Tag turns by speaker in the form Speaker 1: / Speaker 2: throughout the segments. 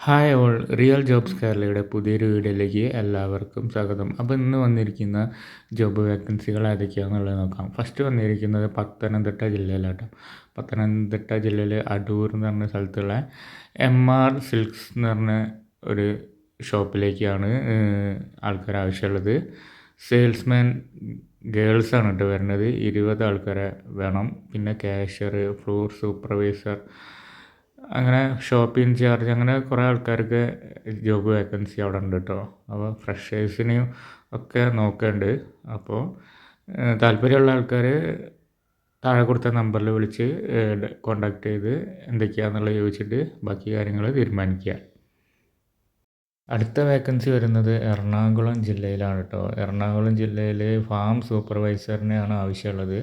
Speaker 1: Hi all real jobs കേരളയുടെ പുതിയൊരു വീഡിയോയിലേക്ക് എല്ലാവർക്കും സ്വാഗതം. അപ്പോൾ ഇന്ന് വന്നിരിക്കുന്ന ജോബ് വേക്കൻസികൾ ഏതൊക്കെയാണെന്നുള്ളത് നോക്കാം. ഫസ്റ്റ് വന്നിരിക്കുന്നത് പത്തനംതിട്ട ജില്ലയിലാട്ടോ. പത്തനംതിട്ട ജില്ലയിൽ അടൂർ എന്ന് പറഞ്ഞ സ്ഥലത്തുള്ള MR സിൽക്സ് എന്ന് പറഞ്ഞ ഒരു ഷോപ്പിലേക്കാണ് ആൾക്കാർ ആവശ്യമുള്ളത്. സെയിൽസ്മാൻ ഗേൾസാണ് കേട്ടോ വരുന്നത്. 20 ആൾക്കാരെ വേണം. പിന്നെ കാഷ്യർ, ഫ്ലോർ സൂപ്പർവൈസർ, അങ്ങനെ ഷോപ്പ് ഇൻചാർജ്, അങ്ങനെ കുറേ ആൾക്കാർക്ക് ജോബ് വേക്കൻസി അവിടെ ഉണ്ട് കേട്ടോ. അപ്പോൾ ഫ്രഷേഴ്സിനെയും ഒക്കെ നോക്കുന്നുണ്ട്. അപ്പോൾ താല്പര്യമുള്ള ആൾക്കാർ താഴെ കൊടുത്ത നമ്പറിൽ വിളിച്ച് കോണ്ടാക്ട് ചെയ്ത് എന്തൊക്കെയാണെന്നുള്ളത് ചോദിച്ചിട്ട് ബാക്കി കാര്യങ്ങൾ തീരുമാനിക്കുക. അടുത്ത വേക്കൻസി വരുന്നത് എറണാകുളം ജില്ലയിലാണ് കേട്ടോ. എറണാകുളം ജില്ലയിൽ ഫാം സൂപ്പർവൈസറിനെയാണ് ആവശ്യമുള്ളത്.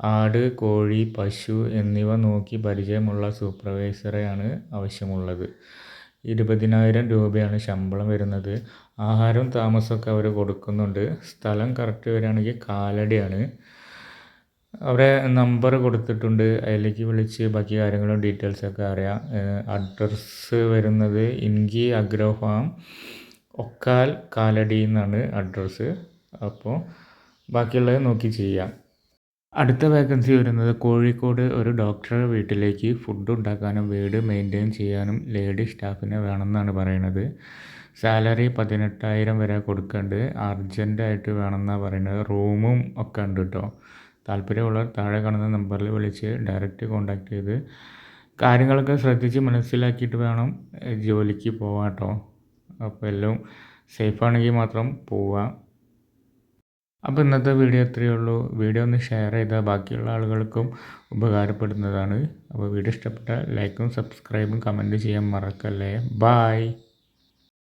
Speaker 1: ആട്, കോഴി, പശു എന്നിവ നോക്കി പരിചയമുള്ള സൂപ്പർവൈസറെയാണ് ആവശ്യമുള്ളത്. 20,000 രൂപയാണ് ശമ്പളം വരുന്നത്. ആഹാരവും താമസമൊക്കെ അവർ കൊടുക്കുന്നുണ്ട്. സ്ഥലം കറക്റ്റ് വരികയാണെങ്കിൽ കാലടിയാണ്. അവരെ നമ്പർ കൊടുത്തിട്ടുണ്ട്, അതിലേക്ക് വിളിച്ച് ബാക്കി കാര്യങ്ങളും ഡീറ്റെയിൽസൊക്കെ അറിയാം. അഡ്രസ്സ് വരുന്നത് ഇൻകി അഗ്രോ ഫാം, ഒക്കാൽ, കാലടി എന്നാണ് അഡ്രസ്സ്. അപ്പോൾ ബാക്കിയുള്ളത് നോക്കി ചെയ്യാം. അടുത്ത വേക്കൻസി വരുന്നത് കോഴിക്കോട് ഒരു ഡോക്ടറുടെ വീട്ടിലേക്ക് ഫുഡ് ഉണ്ടാക്കാനും വീട് മെയിൻറ്റെയിൻ ചെയ്യാനും ലേഡി സ്റ്റാഫിനെ വേണമെന്നാണ് പറയുന്നത്. സാലറി 18,000 വരെ കൊടുക്കുന്നുണ്ട്. അർജൻറ്റായിട്ട് വേണമെന്നാണ് പറയുന്നത്. റൂമും ഒക്കെ ഉണ്ട് കേട്ടോ. താല്പര്യമുള്ളവർ താഴെ കാണുന്ന നമ്പറിൽ വിളിച്ച് ഡയറക്റ്റ് കോണ്ടാക്ട് ചെയ്ത് കാര്യങ്ങളൊക്കെ ശ്രദ്ധിച്ച് മനസ്സിലാക്കിയിട്ട് വേണം ജോലിക്ക് പോവാം കേട്ടോ. അപ്പോൾ എല്ലാം സേഫാണെങ്കിൽ മാത്രം പോവാം. അപ്പോൾ ഇന്നത്തെ വീഡിയോ ഇത്രയേ ഉള്ളൂ. വീഡിയോ ഒന്ന് ഷെയർ ചെയ്താൽ ബാക്കിയുള്ള ആളുകൾക്കും ഉപകാരപ്പെടുന്നതാണ്. അപ്പോൾ വീഡിയോ ഇഷ്ടപ്പെട്ടാൽ ലൈക്കും സബ്സ്ക്രൈബും കമൻറ്റ് ചെയ്യാൻ മറക്കല്ലേ. ബായ്.